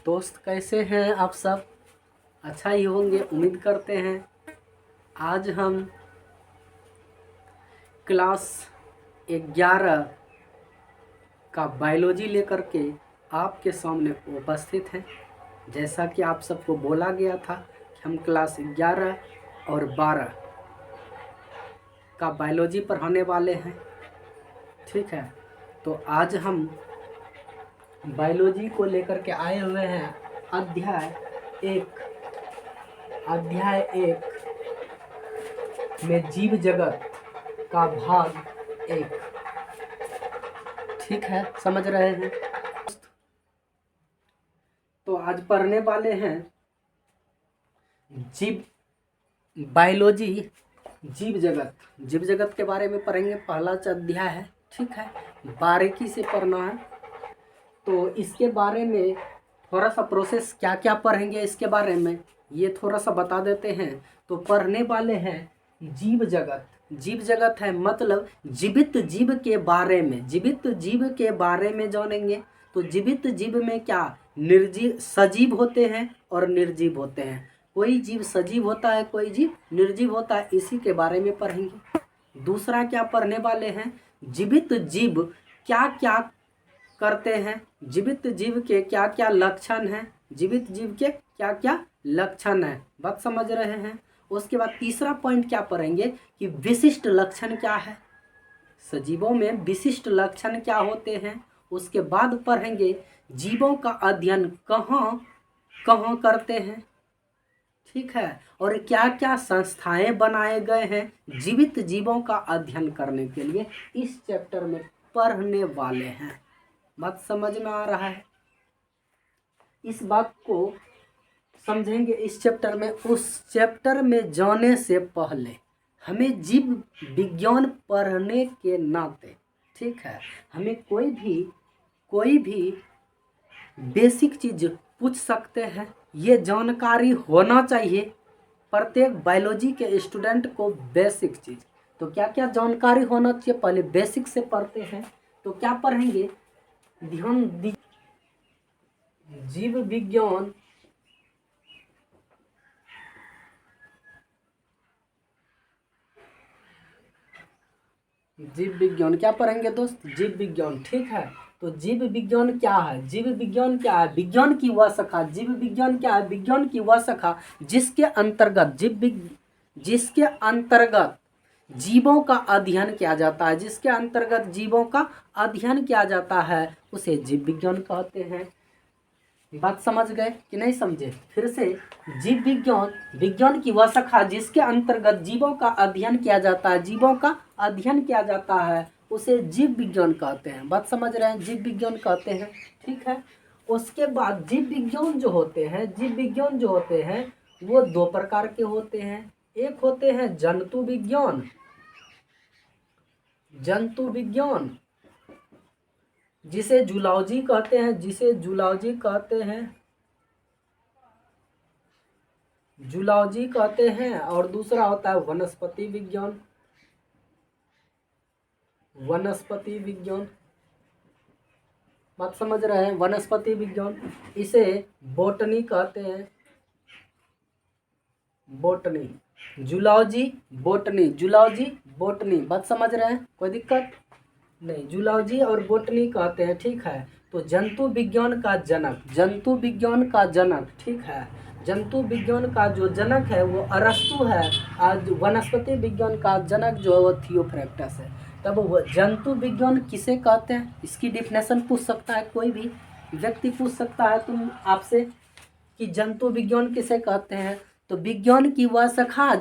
दोस्त कैसे हैं आप सब? अच्छा ही होंगे, उम्मीद करते हैं। आज हम क्लास 11 का बायोलॉजी लेकर के आपके सामने उपस्थित हैं। जैसा कि आप सबको बोला गया था कि हम क्लास 11 और 12 का बायोलॉजी पढ़ाने वाले हैं, ठीक है। तो आज हम बायोलॉजी को लेकर के आए हुए हैं अध्याय एक में जीव जगत का भाग 1, ठीक है, समझ रहे हैं। तो आज पढ़ने वाले हैं बायोलॉजी जीव जगत के बारे में पढ़ेंगे। पहला अध्याय है, ठीक है, बारीकी से पढ़ना है। तो इसके बारे में थोड़ा सा प्रोसेस क्या क्या पढ़ेंगे इसके बारे में ये थोड़ा सा बता देते हैं। तो पढ़ने वाले हैं जीव जगत है मतलब जीवित जीव के बारे में जानेंगे। तो जीवित जीव में क्या सजीव होते हैं और निर्जीव होते हैं। कोई जीव सजीव होता है, कोई जीव निर्जीव होता है, इसी के बारे में पढ़ेंगे। दूसरा क्या पढ़ने वाले हैं, जीवित जीव क्या क्या करते हैं, जीवित जीव के क्या क्या लक्षण हैं, बात समझ रहे हैं। उसके बाद तीसरा पॉइंट क्या पढ़ेंगे कि विशिष्ट लक्षण क्या है, सजीवों में विशिष्ट लक्षण क्या होते हैं। उसके बाद पढ़ेंगे जीवों का अध्ययन कहाँ करते हैं, ठीक है, और क्या क्या संस्थाएं बनाए गए हैं जीवित जीवों का अध्ययन करने के लिए, इस चैप्टर में पढ़ने वाले हैं। बात समझ में आ रहा है? इस बात को समझेंगे इस चैप्टर में। उस चैप्टर में जाने से पहले हमें जीव विज्ञान पढ़ने के नाते, ठीक है, हमें कोई भी बेसिक चीज पूछ सकते हैं। ये जानकारी होना चाहिए प्रत्येक बायोलॉजी के स्टूडेंट को। बेसिक चीज तो क्या क्या जानकारी होना चाहिए, पहले बेसिक से पढ़ते हैं। तो क्या पढ़ेंगे, ध्यान दीजिए, जीव विज्ञान क्या पढ़ेंगे दोस्त, जीव विज्ञान, ठीक है। तो जीव विज्ञान क्या है, विज्ञान की वह शाखा, जीव विज्ञान क्या है, विज्ञान की वह शाखा जिसके अंतर्गत जीवों का अध्ययन किया जाता है, उसे जीव विज्ञान कहते हैं। बात समझ गए कि नहीं समझे? फिर से, जीव विज्ञान की वह शाखा जिसके अंतर्गत जीवों का अध्ययन किया जाता है, उसे जीव विज्ञान कहते हैं। बात समझ रहे हैं, जीव विज्ञान कहते हैं, ठीक है। उसके बाद जीव विज्ञान जो होते हैं वो दो प्रकार के होते हैं। एक होते हैं जंतु विज्ञान, जिसे जूलॉजी कहते हैं, और दूसरा होता है वनस्पति विज्ञान। बात समझ रहे हैं, वनस्पति विज्ञान, इसे बॉटनी कहते हैं। जूलॉजी बॉटनी, बात समझ रहे हैं, कोई दिक्कत नहीं, जूलॉजी और बॉटनी कहते हैं, ठीक है। तो जंतु विज्ञान का जनक, ठीक है, जंतु विज्ञान का जो जनक है वो अरस्तु है, और वनस्पति विज्ञान का जनक जो है वो थियोफ्रैक्टस है। तब वो जंतु विज्ञान किसे कहते हैं, इसकी डिफिनेशन पूछ सकता है, कोई भी व्यक्ति पूछ सकता है तुम आपसे कि जंतु विज्ञान किसे कहते हैं। तो विज्ञान की वह शाखा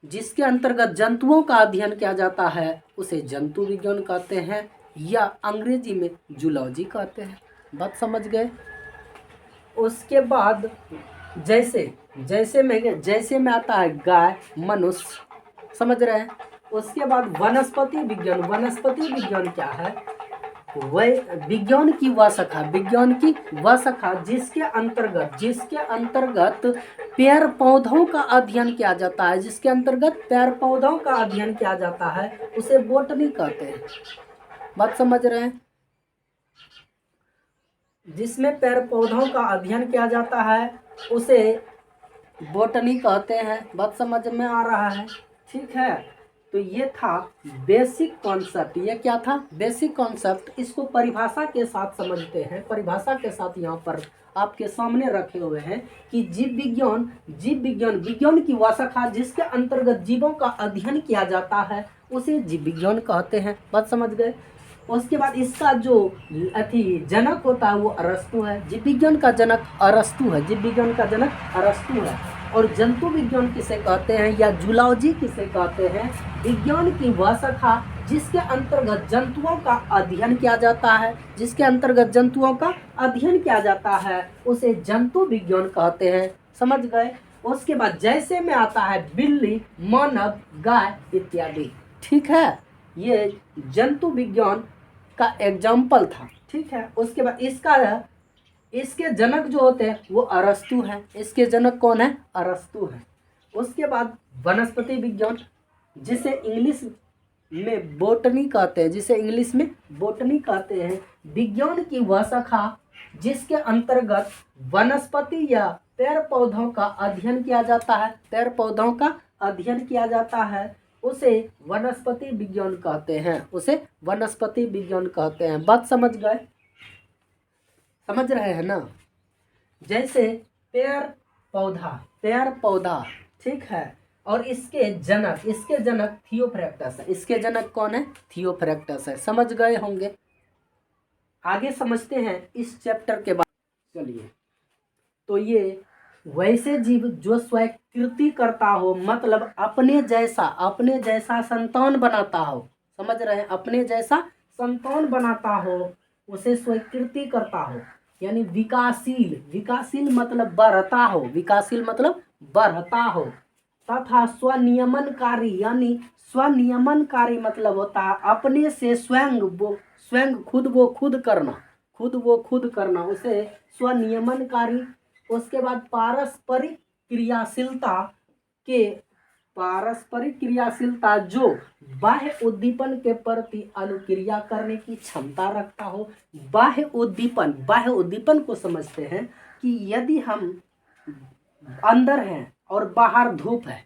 जिसके अंतर्गत जंतुओं का अध्ययन किया जाता है, उसे जंतु विज्ञान कहते हैं, या अंग्रेजी में जूलॉजी कहते हैं। बात समझ गए? उसके बाद जैसे में आता है गाय, मनुष्य, समझ रहे हैं। उसके बाद वनस्पति विज्ञान क्या है, वह विज्ञान की वह शाखा जिसके अंतर्गत पेड़ पौधों का अध्ययन किया जाता है, उसे बॉटनी कहते हैं। बात समझ रहे हैं। जिसमें पेड़ पौधों का अध्ययन किया जाता है उसे बॉटनी कहते हैं। बात समझ में आ रहा है? ठीक है, तो ये था बेसिक कॉन्सेप्ट। ये क्या था? Basic concept. इसको परिभाषा के साथ समझते हैं। परिभाषा के साथ यहाँ पर आपके सामने रखे हुए हैं कि जीव विज्ञान विज्ञान की वह शाखा जिसके अंतर्गत जीवों का अध्ययन किया जाता है उसे जीव विज्ञान कहते हैं। बात समझ गए? उसके बाद इसका जो जनक होता है वो अरस्तु है। जीव विज्ञान का जनक अरस्तु है। जीव विज्ञान का जनक अरस्तु है। और जंतु विज्ञान किसे कहते हैं या जूलॉजी किसे कहते हैं? विज्ञान की वह शाखा जिसके अंतर्गत जंतुओं का अध्ययन किया जाता है। जिसके अंतर्गत जंतुओं का अध्ययन किया जाता है उसे जंतु विज्ञान कहते हैं। समझ गए? उसके बाद जैसे में आता है बिल्ली, मानव, गाय इत्यादि। ठीक है, ये जंतु विज्ञान का एग्जाम्पल था। ठीक है, उसके बाद इसके जनक जो होते हैं वो अरस्तु है। इसके जनक कौन है? अरस्तु है। उसके बाद वनस्पति विज्ञान जिसे इंग्लिश में बॉटनी कहते हैं। जिसे इंग्लिश में बॉटनी कहते हैं। विज्ञान की वह शाखा जिसके अंतर्गत वनस्पति या पेड़ पौधों का अध्ययन किया जाता है। पेड़ पौधों का अध्ययन किया जाता है उसे वनस्पति विज्ञान कहते हैं। उसे वनस्पति विज्ञान कहते हैं। बात समझ गए? समझ रहे हैं ना? जैसे पेड़ पौधा ठीक है, और इसके जनक थियोफ्रैक्टस है। इसके जनक कौन है? थियोफ्रैक्टस है। समझ गए होंगे? आगे समझते हैं इस चैप्टर के बाद। चलिए, तो ये वैसे जीव जो स्वीकृति करता हो, मतलब अपने जैसा संतान बनाता हो। समझ रहे हैं? अपने जैसा संतान बनाता हो उसे स्वीकृति करता हो, यानी विकासशील मतलब बढ़ता हो तथा स्वनियमनकारी, यानी स्वनियमनकारी मतलब होता है अपने से स्वयं खुद वो खुद करना उसे स्वनियमनकारी। उसके बाद पारस्परिक क्रियाशीलता जो बाह्य उद्दीपन के प्रति अनुक्रिया करने की क्षमता रखता हो। बाह्य उद्दीपन को समझते हैं कि यदि हम अंदर हैं और बाहर धूप है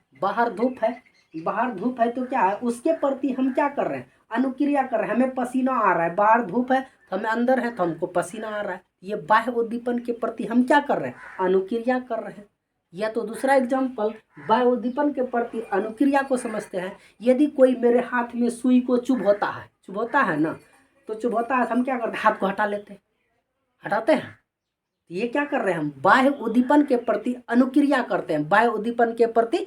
तो क्या है, उसके प्रति हम क्या कर रहे हैं? अनुक्रिया कर रहे हैं। हमें पसीना आ रहा है, बाहर धूप है तो हमें अंदर है तो हमको पसीना आ रहा है। ये बाह्य उद्दीपन के प्रति हम क्या कर रहे हैं? अनुक्रिया कर रहे हैं। या तो दूसरा एग्जाम्पल, बाह्य उद्दीपन के प्रति अनुक्रिया को समझते हैं। यदि कोई मेरे हाथ में सुई को चुभोता है ना, तो चुभोता है तो हम क्या करते हैं? हाथ को हटाते हैं। ये क्या कर रहे हैं? हम बाह्य उद्दीपन के प्रति अनुक्रिया करते हैं। बाह्य उद्दीपन के प्रति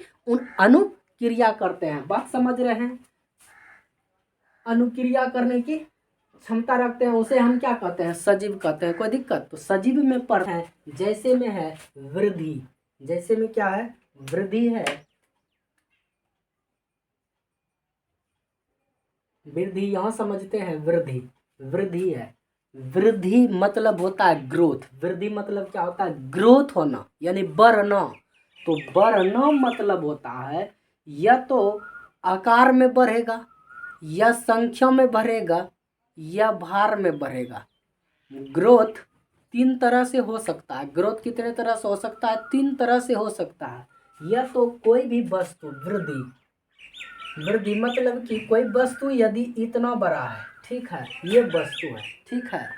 अनुक्रिया करते हैं। बात समझ रहे हैं? अनुक्रिया करने की क्षमता रखते हैं उसे हम क्या कहते हैं? सजीव कहते हैं। कोई दिक्कत? तो सजीव में पर है, जैसे में है वृद्धि। जैसे में क्या है? वृद्धि है। वृद्धि यहाँ समझते हैं, वृद्धि है। वृद्धि मतलब होता है ग्रोथ। वृद्धि मतलब क्या होता है? ग्रोथ होना, यानी बढ़ना। तो बढ़ना मतलब होता है या तो आकार में बढ़ेगा, या संख्या में बढ़ेगा, या भार में बढ़ेगा। ग्रोथ 3 तरह से हो सकता है। ग्रोथ कितने तरह से हो सकता है? 3 तरह से हो सकता है। या तो कोई भी वस्तु वृद्धि मतलब कि कोई वस्तु यदि इतना बड़ा है, ठीक है, ये वस्तु है, ठीक है,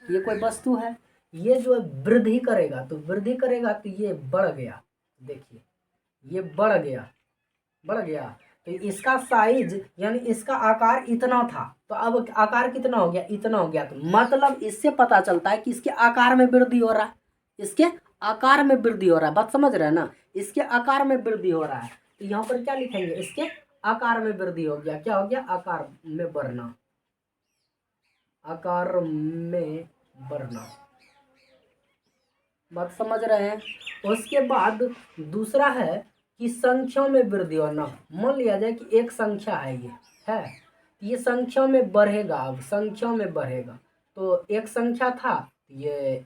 ये कोई वस्तु है, ये जो वृद्धि करेगा तो ये बढ़ गया। देखिए, ये बढ़ गया तो इसका साइज यानी इसका आकार इतना था, तो अब आकार कितना हो गया? इतना हो गया। तो मतलब इससे पता चलता है कि इसके आकार में वृद्धि हो रहा है। इसके आकार में वृद्धि हो रहा है। बात समझ रहे हैं ना? इसके आकार में वृद्धि हो रहा है। तो यहाँ पर क्या लिखेंगे? इसके आकार में वृद्धि हो गया। क्या हो गया? आकार में बढ़ना। आकार में बढ़ना। बात समझ रहे हैं? उसके बाद दूसरा है कि संख्या में वृद्धि होना। मान लिया जाए कि एक संख्या है, ये संख्या में बढ़ेगा। अब संख्या में बढ़ेगा तो एक संख्या था, ये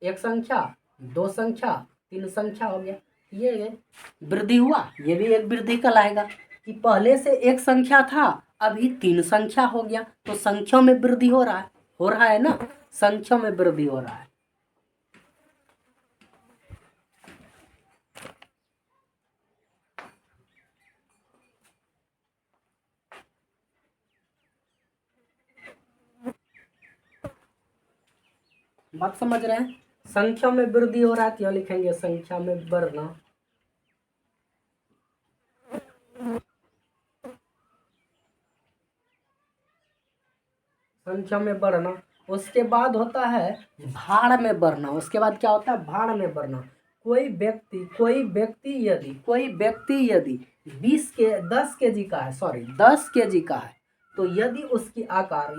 एक संख्या, 2 संख्या, 3 संख्या हो गया। ये वृद्धि हुआ। ये भी एक वृद्धि कहलाएगा कि पहले से एक संख्या था, अभी 3 संख्या हो गया। तो संख्या में वृद्धि हो रहा है ना? संख्या में वृद्धि हो रहा है। बात समझ रहे हैं। संख्या में वृद्धि हो रहा है तो यहाँ लिखेंगे संख्या में बढ़ना। संख्या में बढ़ना। उसके बाद होता है भाड़ में बढ़ना। उसके बाद क्या होता है? भाड़ में बढ़ना। कोई व्यक्ति यदि 10 केजी का है, 10 केजी का है, तो यदि उसकी आकार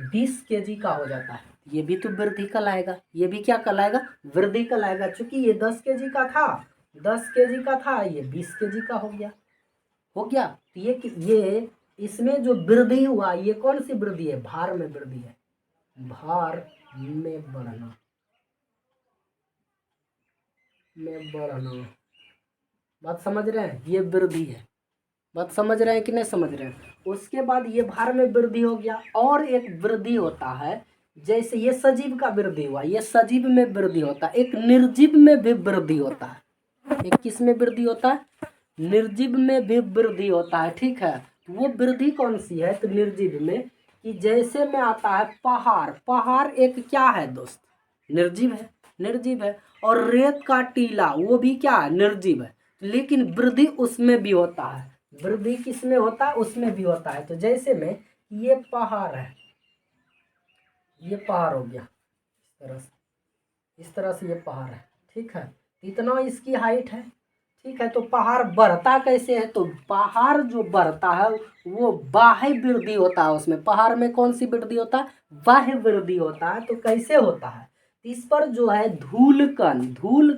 20 केजी का हो जाता है, ये भी तो वृद्धि कहलाएगा। ये भी क्या कहलाएगा? वृद्धि कहलाएगा। चूंकि ये 10 केजी का था, ये 20 केजी का हो गया। तो ये इसमें जो वृद्धि हुआ, ये कौन सी वृद्धि है? भार में वृद्धि है। भार में बढ़ना, बात समझ रहे हैं? ये वृद्धि है। बात समझ रहे हैं कि नहीं समझ रहे हैं? उसके बाद ये भार में वृद्धि हो गया। और एक वृद्धि होता है, जैसे ये सजीव का वृद्धि हुआ, ये सजीव में वृद्धि होता है। एक निर्जीव में भी वृद्धि होता है। एक किस में वृद्धि होता है? निर्जीव में भी वृद्धि होता है। ठीक है, वो वृद्धि कौन सी है? तो निर्जीव में, कि जैसे में आता है पहाड़ एक क्या है दोस्त? निर्जीव है। और रेत का टीला, वो भी क्या है? निर्जीव है। लेकिन वृद्धि उसमें भी होता है। वृद्धि किस में होता है? उसमें भी होता है। तो जैसे में ये पहाड़ है, ये पहाड़ हो गया इस तरह से ये पहाड़ है। ठीक है, इतना इसकी हाइट है। ठीक है, तो पहाड़ बढ़ता कैसे है? तो पहाड़ जो बढ़ता है वो बाह्य वृद्धि होता है। उसमें पहाड़ में कौन सी वृद्धि होता है? बाह्य वृद्धि होता है। तो कैसे होता है? इस पर जो है धूल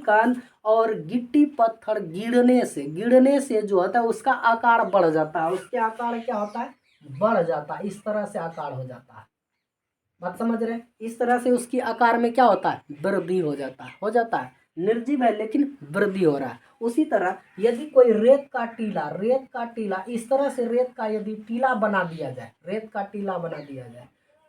कण और गिट्टी पत्थर गिरने से जो होता है उसका आकार बढ़ जाता है। उसके आकार क्या होता है? बढ़ जाता है। इस तरह से आकार हो जाता है। बात समझ रहे हैं? इस तरह से उसकी आकार में क्या होता है? वृद्धि हो जाता है। निर्जीव है लेकिन वृद्धि हो रहा है। उसी तरह यदि कोई रेत का टीला इस तरह से रेत का यदि टीला बना दिया जाए,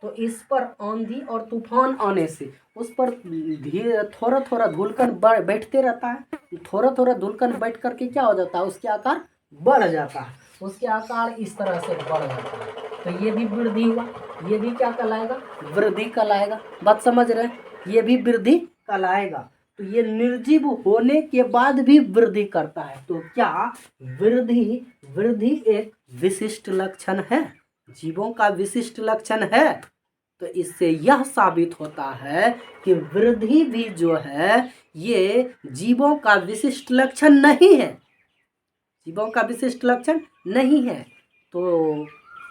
तो इस पर आंधी और तूफान आने से उस पर धीरे थोड़ा धूलकण बैठते रहता है। थोड़ा धूलकण बैठ करके क्या हो जाता है? उसके आकार बढ़ जाता है। उसके आकार इस तरह से बढ़ जाता है। तो ये भी वृद्धि हुआ। ये भी क्या कहलाएगा? वृद्धि कहलाएगा। बात समझ रहे हैं? ये भी वृद्धि कहलाएगा। तो ये निर्जीव होने के बाद भी वृद्धि करता है। तो क्या वृद्धि एक विशिष्ट लक्षण है? जीवों का विशिष्ट लक्षण है। तो इससे यह साबित होता है कि वृद्धि भी जो है ये जीवों का विशिष्ट लक्षण नहीं है। जीवों का विशिष्ट लक्षण नहीं है। तो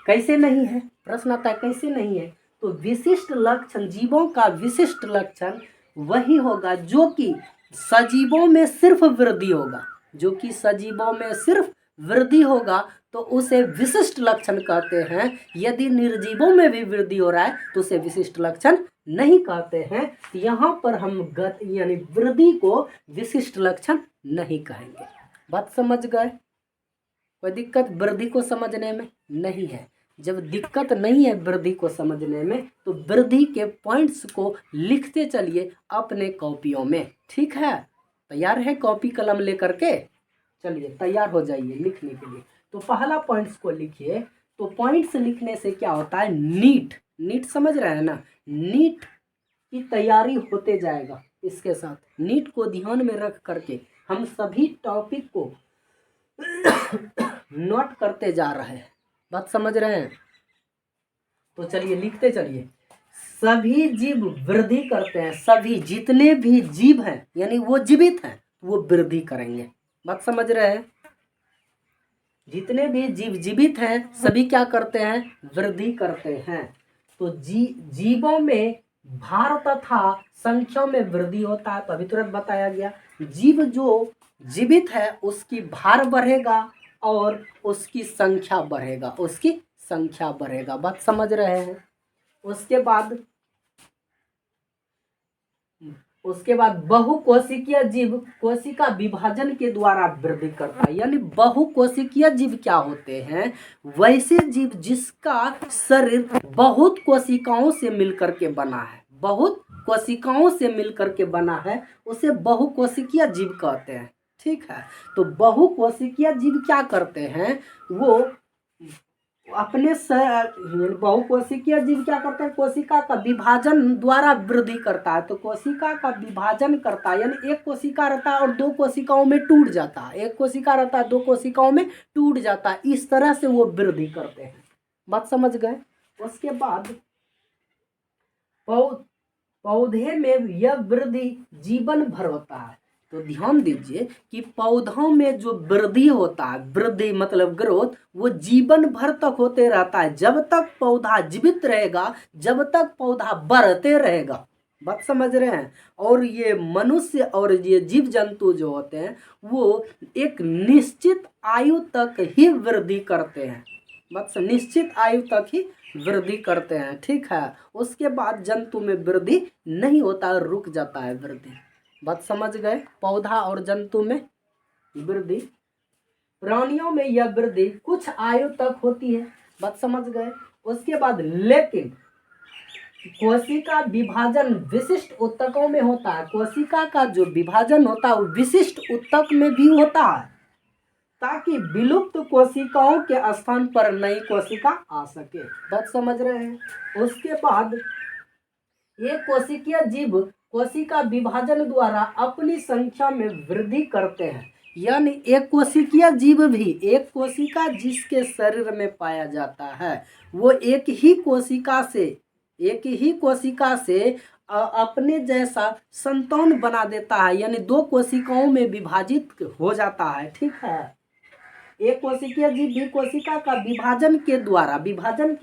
कैसे नहीं है? प्रश्न आता है कैसे नहीं है? तो विशिष्ट लक्षण, जीवों का विशिष्ट लक्षण वही होगा जो कि सजीवों में सिर्फ वृद्धि होगा, तो उसे विशिष्ट लक्षण कहते हैं। यदि निर्जीवों में भी वृद्धि हो रहा है तो उसे विशिष्ट लक्षण नहीं कहते हैं। यहाँ पर हम यानी वृद्धि को विशिष्ट लक्षण नहीं कहेंगे। बात समझ गए? कोई दिक्कत वृद्धि को समझने में नहीं है। जब दिक्कत नहीं है वृद्धि को समझने में, तो वृद्धि के पॉइंट्स को लिखते चलिए अपने कॉपियों में। ठीक है, तैयार है? कॉपी कलम लेकर के चलिए तैयार हो जाइए लिखने के लिए। तो पहला पॉइंट्स को लिखिए। तो पॉइंट्स लिखने से क्या होता है? नीट समझ रहे हैं ना? नीट की तैयारी होते जाएगा। इसके साथ नीट को ध्यान में रख करके हम सभी टॉपिक को नोट करते जा रहे हैं। बात समझ रहे हैं? तो चलिए लिखते चलिए। सभी जीव वृद्धि करते हैं। सभी जितने भी जीव हैं यानी वो जीवित हैं वो वृद्धि करेंगे। बात समझ रहे हैं? जितने भी जीव जीवित हैं सभी क्या करते हैं? वृद्धि करते हैं। तो जीवों में भार तथा संख्या में वृद्धि होता है। तो अभी तुरंत बताया गया, जीव जो जीवित है उसकी भार बढ़ेगा और उसकी संख्या बढ़ेगा। बात समझ रहे हैं? उसके बाद बहुकोशिकीय जीव कोशिका विभाजन के द्वारा वृद्धि करता है। यानी बहुकोशिकीय जीव क्या होते हैं? वैसे जीव जिसका शरीर बहुत कोशिकाओं से मिलकर के बना है उसे बहुकोशिकीय जीव कहते हैं। ठीक है, तो बहुकोशिकीय जीव क्या करते हैं? वो अपने बहुकोशिकीय जीव क्या करते हैं, कोशिका का विभाजन द्वारा वृद्धि करता है। तो कोशिका का विभाजन करता है, यानी एक कोशिका रहता है और दो कोशिकाओं में टूट जाता है, एक कोशिका रहता है दो कोशिकाओं में टूट जाता है, इस तरह से वो वृद्धि करते हैं। बात समझ गए। उसके बाद पौधे में यह वृद्धि जीवन भर होता है। तो ध्यान दीजिए कि पौधों में जो वृद्धि होता है, वृद्धि मतलब ग्रोथ, वो जीवन भर तक होते रहता है। जब तक पौधा जीवित रहेगा, जब तक पौधा बढ़ते रहेगा। बात समझ रहे हैं। और ये मनुष्य और ये जीव जंतु जो होते हैं वो एक निश्चित आयु तक ही वृद्धि करते हैं। बस निश्चित आयु तक ही वृद्धि करते हैं, ठीक है। उसके बाद जंतु में वृद्धि नहीं होता, रुक जाता है वृद्धि। बात समझ गए। पौधा और जंतु में वृद्धि, प्राणियों में यह वृद्धि कुछ आयु तक होती है। बात समझ गए। उसके बाद लेकिन कोशिका विभाजन विशिष्ट ऊतकों में होता है। कोशिका का जो विभाजन होता है वो विशिष्ट ऊतक में भी होता है, ताकि विलुप्त कोशिकाओं के स्थान पर नई कोशिका आ सके। बात समझ रहे हैं। उसके बाद एक कोशिकीय जीव कोशिका विभाजन द्वारा अपनी संख्या में वृद्धि करते हैं। यानी एक कोशिकीय जीव भी, एक कोशिका जिसके शरीर में पाया जाता है, वो एक ही कोशिका से अपने जैसा संतान बना देता है, यानी दो कोशिकाओं में विभाजित हो जाता है, ठीक है। एक कोशिकीय जीव भी कोशिका का विभाजन के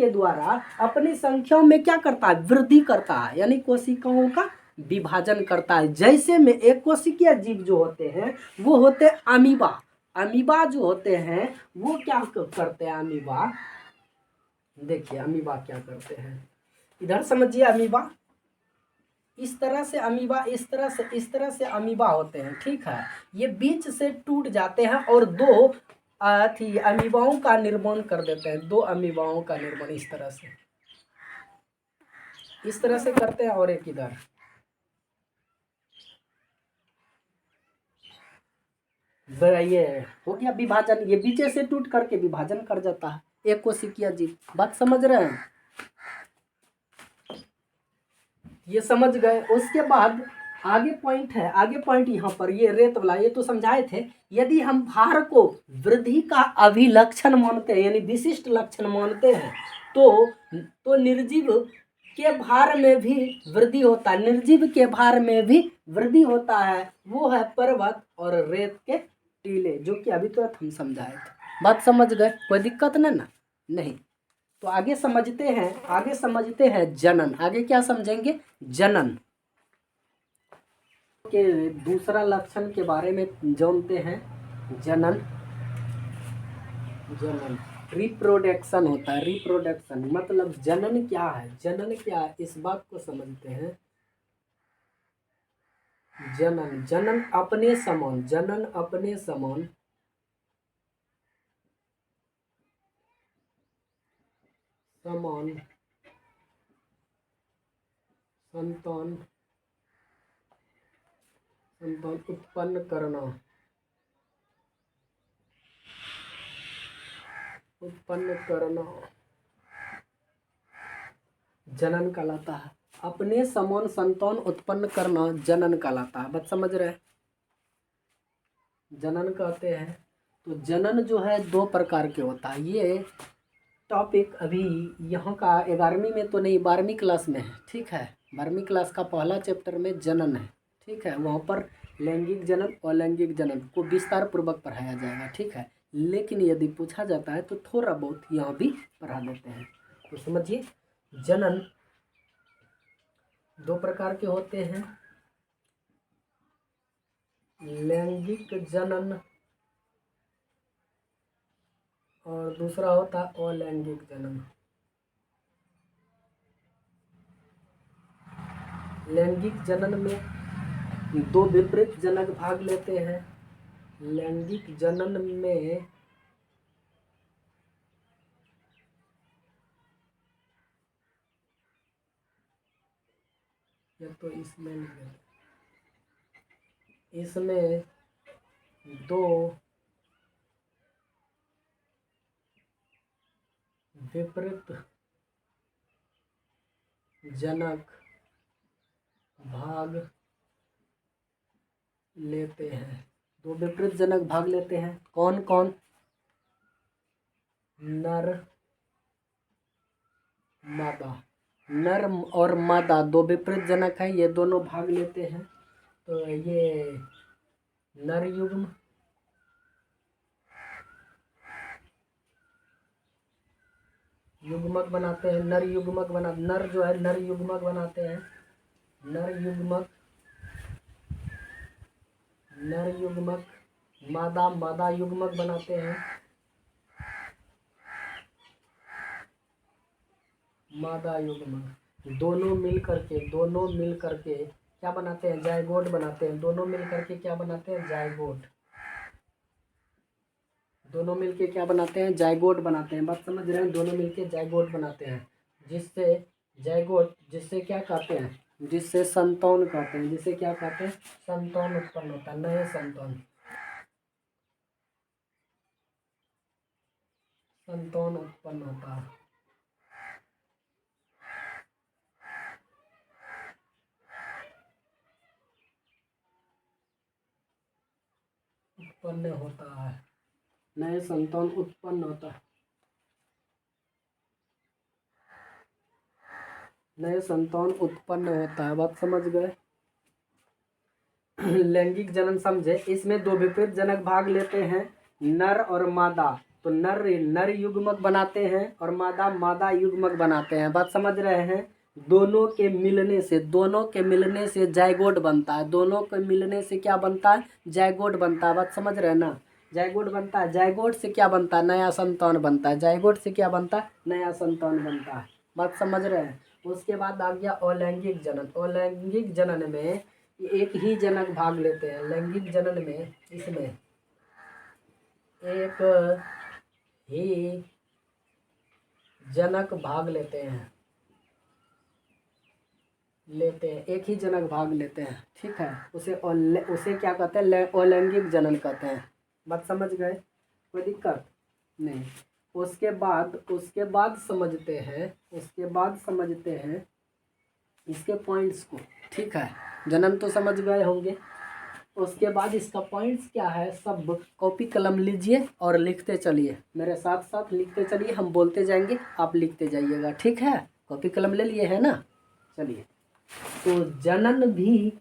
द्वारा अपनी संख्याओं में क्या करता है, वृद्धि करता है, यानी कोशिकाओं का विभाजन करता है। जैसे में एक कोशिकीय जीव जो होते हैं वो होते हैं अमीबा। अमीबा जो होते हैं वो क्या करते हैं, अमीबा देखिए अमीबा क्या करते हैं, इधर समझिए। अमीबा इस तरह से, अमीबा इस तरह से अमीबा होते हैं, ठीक है। ये बीच से टूट जाते हैं और दो अमीबाओं का निर्माण कर देते हैं। दो अमीबाओं का निर्माण इस तरह से करते हैं। और एक इधर ये हो गया विभाजन, ये बीच से टूट करके विभाजन कर जाता है एक कोशिकीय जीव। बात समझ रहे हैं, ये समझ गए। उसके बाद आगे पॉइंट है, आगे पॉइंट यहाँ पर ये रेत वाला, ये तो समझाए थे। यदि हम भार को वृद्धि का अभिलक्षण मानते हैं, यानी विशिष्ट लक्षण मानते हैं, तो निर्जीव के भार में भी वृद्धि होता है। निर्जीव के भार में भी वृद्धि होता है, वो है पर्वत और रेत के टीले, जो कि अभी तुरंत हम समझाए थे। बात समझ गए, कोई दिक्कत ना नहीं। तो आगे समझते हैं जनन। आगे क्या समझेंगे, जनन के दूसरा लक्षण के बारे में जानते हैं। जनन रिप्रोडक्शन होता है। रिप्रोडक्शन मतलब जनन क्या है, जनन क्या है इस बात को समझते हैं। जनन अपने समान, समान संतान उत्पन्न करना जनन कहलाता है। अपने समान संतान उत्पन्न करना जनन कहलाता है। बात समझ रहे हैं, जनन कहते हैं। तो जनन जो है दो प्रकार के होता है। ये टॉपिक अभी यहाँ का 11वीं में तो नहीं, 12वीं क्लास में है, ठीक है। 12वीं क्लास का पहला चैप्टर में जनन है, ठीक है। वहाँ पर लैंगिक जनन और लैंगिक जनन को विस्तार पूर्वक पढ़ाया जाएगा, ठीक है। लेकिन यदि पूछा जाता है तो थोड़ा बहुत यहाँ भी पढ़ा देते हैं। तो समझिए, जनन दो प्रकार के होते हैं, लैंगिक जनन और दूसरा होता है अलैंगिक जनन। लैंगिक जनन में दो विपरीत जनक भाग लेते हैं। लैंगिक जनन में या तो इसमें दो विपरीत जनक भाग लेते हैं। दो विपरीत जनक भाग लेते हैं, कौन कौन? नर मादा। नर और मादा दो विपरीत जनक हैं, ये दोनों भाग लेते हैं। तो ये नर युग्म युग्मक बनाते हैं, नर युग्मक बना, नर जो है नर युग्मक बनाते हैं, नर युग्मक, नर युग्मक, मादा मादा युग्मक बनाते हैं, मादा युग्मक। दोनों मिल करके क्या बनाते हैं? जायगोट बनाते हैं। दोनों मिल करके क्या बनाते हैं? जायगोट। दोनों मिलके क्या बनाते हैं? जायगोट बनाते हैं। बात समझ रहे हैं? दोनों मिलके जायगोट बनाते हैं, जिससे जायगोट, जिससे क्या कहते हैं? जिससे संतान कहते हैं। जिससे क्या कहते हैं? संतान उत्पन्न होता है, नए संतान, संतान उत्पन्न होता है। उत्पन्न होता है, नए संतान उत्पन्न होता है, नए संतान उत्पन्न होता है। बात समझ गए? लैंगिक जनन समझे। इसमें दो विपरीत जनक भाग लेते हैं, नर और मादा। तो नर नर युग्मक बनाते हैं और मादा मादा युग्मक बनाते हैं। बात समझ रहे हैं? दोनों के मिलने से जायगोट बनता है। दोनों के मिलने से क्या बनता है? जायगोट बनता है। बात समझ रहे हैं ना? जायगोट बनता है। जायगोट से क्या बनता है? नया संतान बनता है। जायगोट से क्या बनता है? नया संतान बनता है। बात समझ रहे हैं? उसके बाद आ गया अलैंगिक जनन। अलैंगिक जनन में एक ही जनक भाग लेते हैं। लैंगिक जनन में इसमें एक ही जनक भाग लेते हैं, एक ही जनक भाग लेते हैं। ठीक है, उसे क्या कहते हैं? अलैंगिक जनन कहते हैं। बात समझ गए? कोई दिक्कत नहीं। उसके बाद समझते हैं इसके पॉइंट्स को। ठीक है, जनन तो समझ गए होंगे। उसके बाद इसका पॉइंट्स क्या है, सब कॉपी कलम लीजिए और लिखते चलिए, मेरे साथ साथ लिखते चलिए। हम बोलते जाएंगे, आप लिखते जाइएगा। ठीक है, कॉपी कलम ले लिए है ना? चलिए। तो जनन भी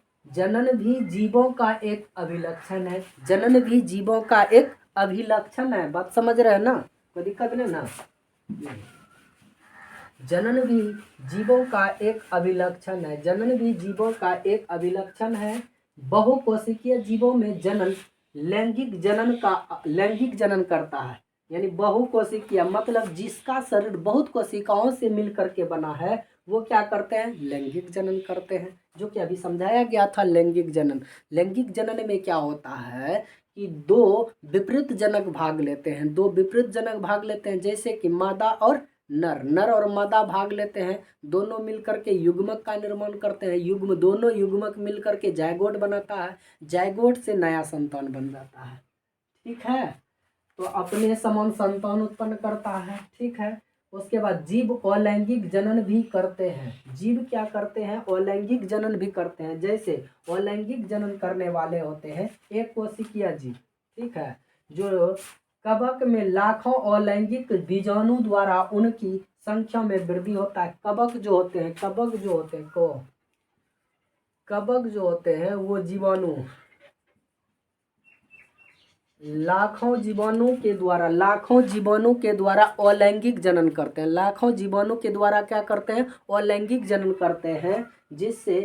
जीवों का एक अभिलक्षण है। जनन भी जीवों का एक अभिलक्षण है। बात समझ रहे हैं ना? कोई दिक्कत नहीं ना? जनन भी जीवों का एक अभिलक्षण है। जनन भी जीवों का एक अभिलक्षण है। बहुकोशिकीय जीवों में जनन लैंगिक जनन करता है। यानी बहुकोशिकीय मतलब जिसका शरीर बहुत कोशिकाओं से मिल करके बना है, वो क्या करते हैं? लैंगिक जनन करते हैं, जो कि अभी समझाया गया था। लैंगिक जनन, लैंगिक जनन में क्या होता है कि दो विपरीत जनक भाग लेते हैं। दो विपरीत जनक भाग लेते हैं, जैसे कि मादा और नर और मादा भाग लेते हैं। दोनों मिलकर के युग्मक का निर्माण करते हैं। दोनों युग्मक मिलकर के जायगोट बनाता है। जायगोट से नया संतान बन जाता है। ठीक है, तो अपने समान संतान उत्पन्न करता है। ठीक है, उसके बाद जीव अलैंगिक जनन भी करते हैं। जीव क्या करते हैं? अलैंगिक जनन भी करते हैं। जैसे अलैंगिक जनन करने वाले होते हैं एक कोशिकीय जीव। ठीक है, जो कवक में लाखों अलैंगिक बीजाणु द्वारा उनकी संख्या में वृद्धि होता है। कवक जो होते हैं वो जीवाणु लाखों जीवाणु के द्वारा अलैंगिक जनन करते हैं। लाखों जीवाणु के द्वारा क्या करते हैं? अलैंगिक जनन करते हैं, जिससे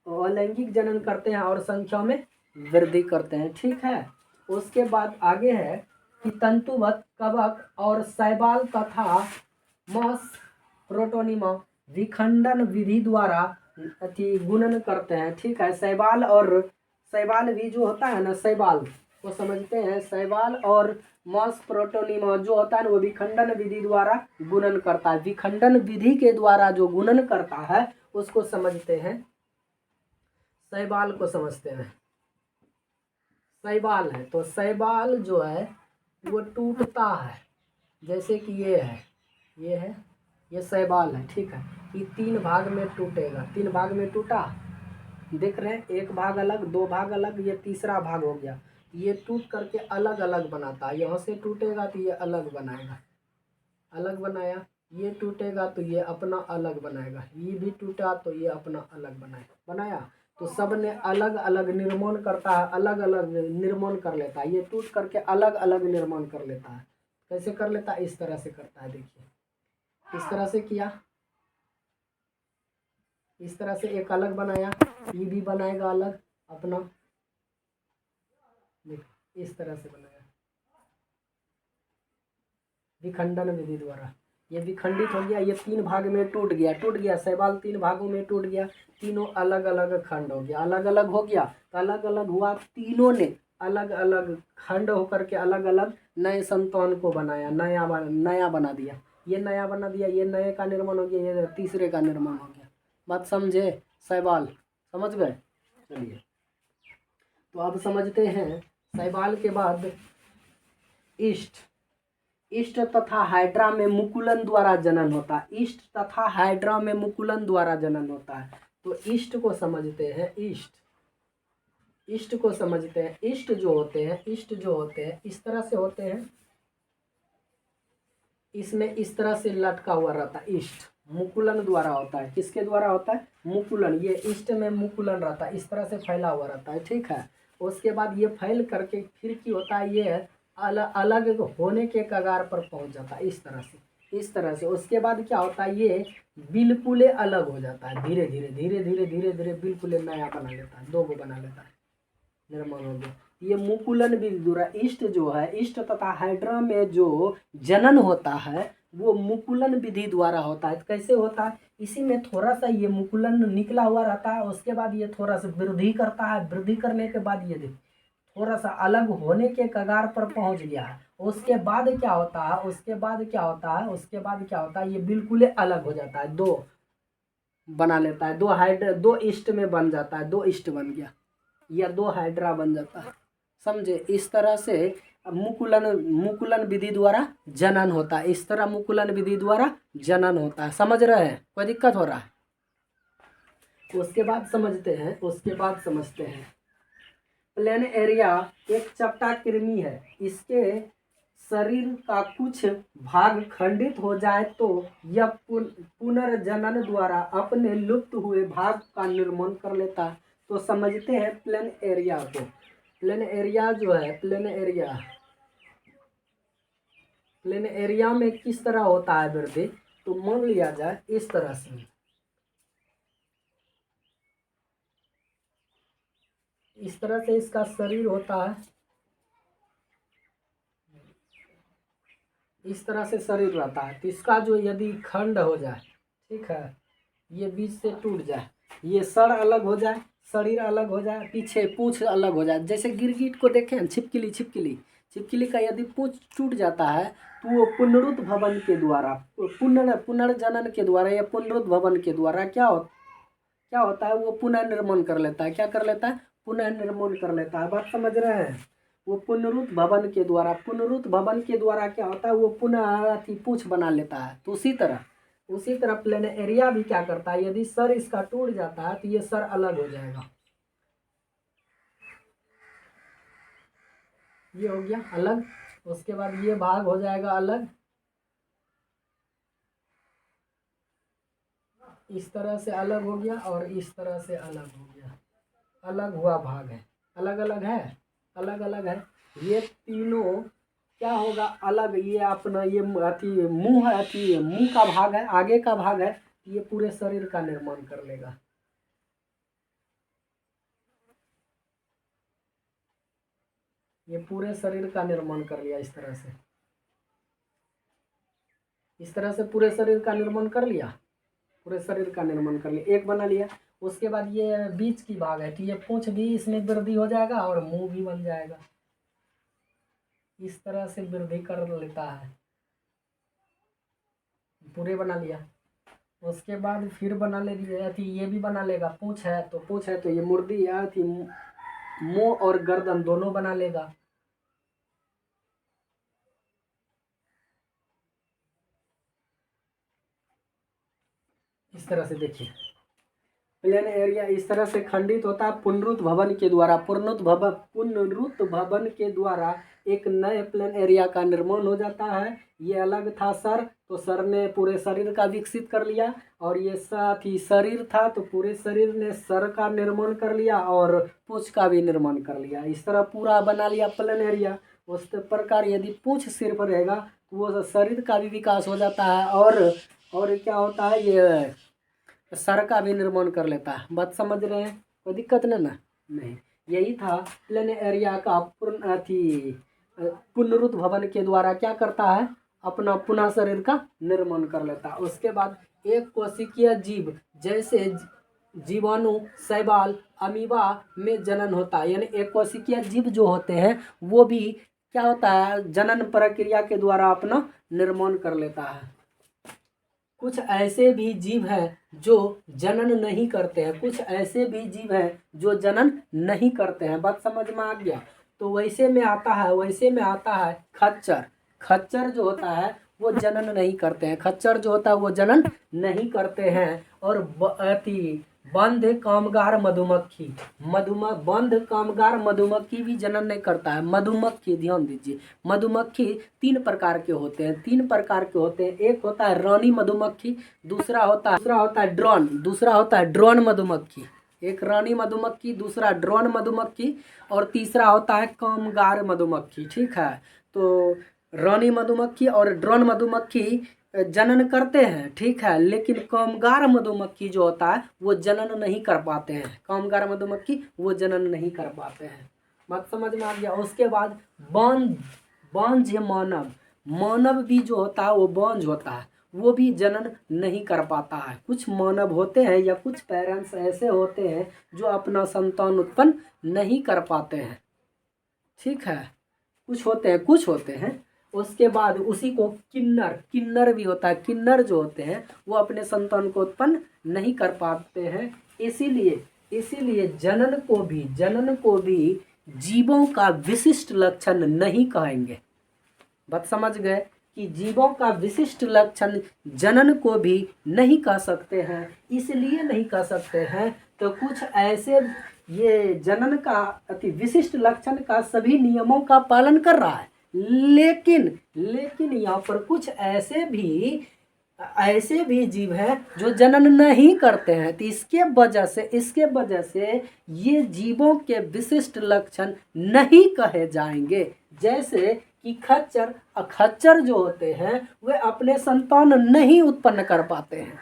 अलैंगिक जनन करते हैं और संख्या में वृद्धि करते हैं। ठीक है, उसके बाद आगे है कि तंतुवत कवक और शैवाल तथा मॉस प्रोटोनिमा विखंडन विधि द्वारा गुणन करते हैं। ठीक है, शैवाल भी जो होता है ना, शैवाल को समझते हैं। शैवाल और मॉस प्रोटोनिमा जो होता है ना, वो विखंडन विधि द्वारा गुणन करता है। विखंडन विधि के द्वारा जो गुणन करता है उसको समझते हैं, शैवाल को समझते हैं। शैवाल है तो शैवाल जो है वो टूटता है, जैसे कि ये है, ये है, ये शैवाल है, ठीक है। ये 3 भाग में टूटेगा, 3 भाग में टूटा, देख रहे हैं, एक भाग अलग, 2 भाग अलग, ये तीसरा भाग हो गया। ये टूट करके अलग अलग बनाता है, यहाँ से टूटेगा तो ये अलग बनाएगा, अलग बनाया, ये टूटेगा तो ये अपना अलग बनाएगा, ये भी टूटा तो ये अपना अलग बनाया। तो सब ने अलग अलग निर्माण करता है, अलग अलग निर्माण कर लेता है, ये टूट करके अलग अलग निर्माण कर लेता है। कैसे कर लेता है? इस तरह से करता है, देखिए इस तरह से किया, इस तरह से एक अलग बनाया, ये भी बनाएगा अलग अपना, देखो इस तरह से बनाया विखंडन विधि द्वारा। ये विखंडित हो गया, ये 3 भाग में टूट गया, शैवाल 3 भागों में टूट गया, तीनों अलग अलग खंड हो गया, अलग अलग हो गया तो अलग अलग हुआ, तीनों ने अलग अलग खंड होकर के अलग अलग नए संतान को बनाया, नया बना दिया, ये नया बना दिया, ये नए का निर्माण हो गया, ये तीसरे का निर्माण हो गया। बात समझे? शैवाल समझ गए? चलिए तो अब समझते हैं, शैवाल के बाद ईस्ट तथा हाइड्रा में मुकुलन द्वारा जनन होता है, ईस्ट तथा हाइड्रा में मुकुलन द्वारा जनन होता है। तो ईस्ट को समझते हैं, ईस्ट को समझते हैं। ईस्ट जो होते हैं इस तरह से होते हैं, इसमें इस तरह से लटका हुआ रहता है, ईस्ट मुकुलन द्वारा होता है। किसके द्वारा होता है? मुकुलन। ये ईस्ट में मुकुलन रहता है, इस तरह से फैला हुआ रहता है, ठीक है। उसके बाद ये फैल करके फिर की होता है, ये अलग होने के कगार पर पहुंच जाता है, इस तरह से। उसके बाद क्या होता है? ये बिल्कुल अलग हो जाता है, धीरे धीरे बिल्कुल नया बना लेता है, 2 को बना लेता है, निर्माण हो गया। ये मुकुलन विधि द्वारा ईस्ट जो है, ईस्ट तथा हाइड्रा में जो जनन होता है वो मुकुलन विधि द्वारा होता है। कैसे होता है? इसी में थोड़ा सा ये मुकुलन निकला हुआ रहता है, उसके बाद ये थोड़ा सा वृद्धि करता है, वृद्धि करने के बाद ये देखिए थोड़ा सा अलग होने के कगार पर पहुंच गया है। उसके बाद क्या होता है? ये बिल्कुल अलग हो जाता है, 2 बना लेता है, 2 ईस्ट में बन जाता है, 2 ईस्ट बन गया या 2 हाइड्रा बन जाता है, समझे? इस तरह से मुकुलन विधि द्वारा जनन होता है, इस तरह मुकुलन विधि द्वारा जनन होता है। समझ रहे हैं? कोई दिक्कत हो रहा है? उसके बाद समझते हैं प्लेन एरिया एक चपटा कृमि है, इसके शरीर का कुछ भाग खंडित हो जाए तो यह पुनर्जनन द्वारा अपने लुप्त हुए भाग का निर्माण कर लेता है। तो समझते हैं प्लेन एरिया को। प्लेन एरिया जो है, प्लेन एरिया में किस तरह होता है वृद्धि? तो मान लिया जाए इस तरह से, इस तरह से इसका शरीर होता है, इस तरह से शरीर रहता है। तो इसका जो यदि खंड हो जाए, ठीक है, ये बीच से टूट जाए, ये सर अलग हो जाए, शरीर अलग हो जाए, पीछे पूंछ अलग हो जाए, जैसे गिरगिट को देखें, छिपकली का यदि पूंछ टूट जाता है तो वो पुनरुद्भवन के द्वारा, पुनर्जनन के द्वारा या पुनरुद्भवन के द्वारा क्या होता है? वो पुनर्निर्माण कर लेता है। क्या कर लेता है? पुनर्निर्माण कर लेता है। बात समझ रहे हैं? वो पुनरुद्भवन के द्वारा क्या होता है? वो पुनः पूंछ बना लेता है। तो उसी तरह प्लेन एरिया भी क्या करता है? यदि सर इसका टूट जाता है तो ये सर अलग हो जाएगा, ये हो गया अलग। उसके बाद ये भाग हो जाएगा अलग, इस तरह से अलग हो गया और इस तरह से अलग हो गया, अलग हुआ भाग है, अलग अलग है। ये तीनों क्या होगा? अलग। ये अपना ये मुंह का भाग है, आगे का भाग है, ये पूरे शरीर का निर्माण कर लेगा। ये पूरे शरीर का निर्माण कर लिया, इस तरह से पूरे शरीर का निर्माण कर लिया, एक बना लिया। उसके बाद ये बीच की भाग है, तो ये पूंछ भी इसमें वृद्धि हो जाएगा और मुंह भी बन जाएगा, इस तरह से वृद्धि कर लेता है, पूरे बना लिया। उसके बाद फिर बना ले, ये भी बना लेगा, पूंछ है तो ये मुर्दी है, मुंह और गर्दन दोनों बना लेगा। इस तरह से देखिए, प्लेन एरिया इस तरह से खंडित होता है पुनरुत भवन के द्वारा। पुनरुत भवन के द्वारा एक नए प्लेन एरिया का निर्माण हो जाता है। ये अलग था सर, तो सर ने पूरे शरीर का विकसित कर लिया, और ये साथ ही शरीर था तो पूरे शरीर ने सर का निर्माण कर लिया और पूंछ का भी निर्माण कर लिया। इस तरह पूरा बना लिया प्लेन एरिया। उस प्रकार यदि पूंछ सिर पर रहेगा तो वो शरीर का भी विकास हो जाता है, और क्या होता है, ये सर का भी निर्माण कर लेता है। बात समझ रहे हैं? कोई दिक्कत नहीं। यही था प्लेन एरिया का पुनरुत भवन के द्वारा क्या करता है, अपना पुनः शरीर का निर्माण कर लेता है। उसके बाद एक कोशिकीय जीव जैसे जीवाणु, शैवाल, अमीबा में जनन होता है। यानी एक कोशिकीय जीव जो होते हैं वो भी क्या होता है, जनन प्रक्रिया के द्वारा अपना निर्माण कर लेता है। कुछ ऐसे भी जीव हैं जो जनन नहीं करते हैं, कुछ ऐसे भी जीव हैं जो जनन नहीं करते हैं। बात समझ में आ गया? तो वैसे में आता है खच्चर जो होता है वो जनन नहीं करते हैं। खच्चर जो होता है वो जनन नहीं करते हैं। और बंध कामगार मधुमक्खी भी जनन नहीं करता है। मधुमक्खी, ध्यान दीजिए, मधुमक्खी तीन प्रकार के होते हैं। एक होता है रानी मधुमक्खी, दूसरा होता है ड्रोन मधुमक्खी। एक रानी मधुमक्खी, दूसरा ड्रोन मधुमक्खी, और तीसरा होता है कामगार मधुमक्खी। ठीक है, तो रानी मधुमक्खी और ड्रोन मधुमक्खी जनन करते हैं, ठीक है, लेकिन कामगार मधुमक्खी जो होता है वो जनन नहीं कर पाते हैं। बात समझ में आ गया? उसके बाद बांझ मानव भी जो होता है वो बांझ होता है, वो भी जनन नहीं कर पाता है। कुछ मानव होते हैं या कुछ पेरेंट्स ऐसे होते हैं जो अपना संतान उत्पन्न नहीं कर पाते हैं। ठीक है, कुछ होते हैं। उसके बाद उसी को किन्नर भी होता है। किन्नर जो होते हैं वो अपने संतान को उत्पन्न नहीं कर पाते हैं। इसीलिए जनन को भी जीवों का विशिष्ट लक्षण नहीं कहेंगे। बात समझ गए कि जीवों का विशिष्ट लक्षण जनन को भी नहीं कह सकते हैं। इसलिए नहीं कह सकते हैं तो कुछ ऐसे, ये जनन का अति विशिष्ट लक्षण का सभी नियमों का पालन कर रहा है, लेकिन यहाँ पर कुछ ऐसे भी जीव हैं जो जनन नहीं करते हैं। तो इसके वजह से ये जीवों के विशिष्ट लक्षण नहीं कहे जाएंगे। जैसे कि खच्चर जो होते हैं वे अपने संतान नहीं उत्पन्न कर पाते हैं,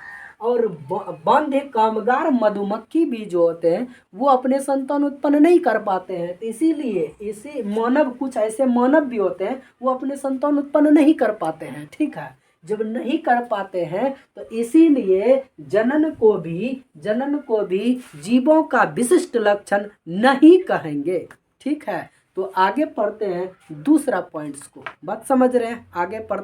और बंध कामगार मधुमक्खी भी जो होते हैं वो अपने संतान उत्पन्न नहीं कर पाते हैं। इसीलिए कुछ ऐसे मानव भी होते हैं वो अपने संतान उत्पन्न नहीं कर पाते हैं। ठीक है, जब नहीं कर पाते हैं तो इसीलिए जनन को भी जीवों का विशिष्ट लक्षण नहीं कहेंगे। ठीक है, तो आगे पढ़ते हैं दूसरा पॉइंट्स को। बात समझ रहे हैं? आगे पढ़ते